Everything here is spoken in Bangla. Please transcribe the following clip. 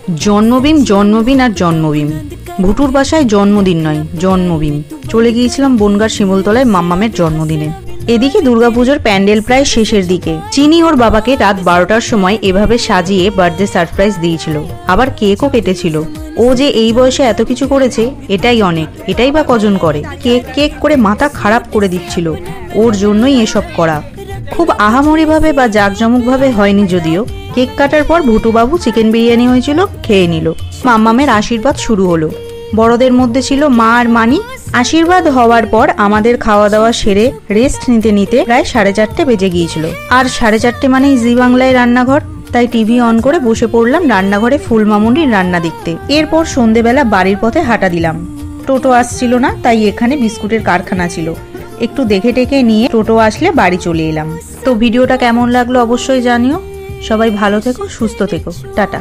জন্মদিন জন্মদিন আর জন্মদিন। ভুটুর বাসায় জন্মদিন নয়, জন্মদিন। চলে গিয়েছিলাম বনগাঁর শিমুলতলায় মাম্মামের জন্মদিনে। এদিকে দুর্গাপুজোর প্যান্ডেল প্রায় শেষের দিকে। চিনি ওর বাবাকে রাত 12টার সময় এভাবে সাজিয়ে বার্থডে সারপ্রাইজ দিয়েছিল, আবার কেকও কেটেছিল। ও যে এই বয়সে এত কিছু করেছে এটাই অনেক, এটাই বা কজন করে। কেক কেক করে মাথা খারাপ করে দিচ্ছিল, ওর জন্যই এসব করা। খুব আহামরি ভাবে বা জাঁকজমক ভাবে হয়নি যদিও। কেক কাটার পর ভুটুবাবু চিকেন বিরিয়ানি হয়েছিল, খেয়ে নিল। মাম্মামের আশীর্বাদ শুরু হলো। বড়দের মধ্যে ছিল মা আর মানি। আশীর্বাদ হওয়ার পর আমাদের খাওয়া দাওয়া সেরে রেস্ট নিতে নিতে প্রায় 4:30 বেজে গিয়েছিল। আর 4:30 মানেই জি বাংলায় রান্নাঘর, তাই টিভি অন করে বসে পড়লাম রান্নাঘরে ফুলমামুনির রান্না দেখতে। এরপর সন্ধেবেলা বাড়ির পথে হাঁটা দিলাম। টোটো আসছিল না, তাই এখানে বিস্কুটের কারখানা ছিল। একটু দেখে টেকে নিয়ে টোটো আসলে বাড়ি চলে এলাম। তো ভিডিওটা কেমন লাগলো অবশ্যই জানিও। সবাই ভালো থেকো, সুস্থ থেকো, টাটা।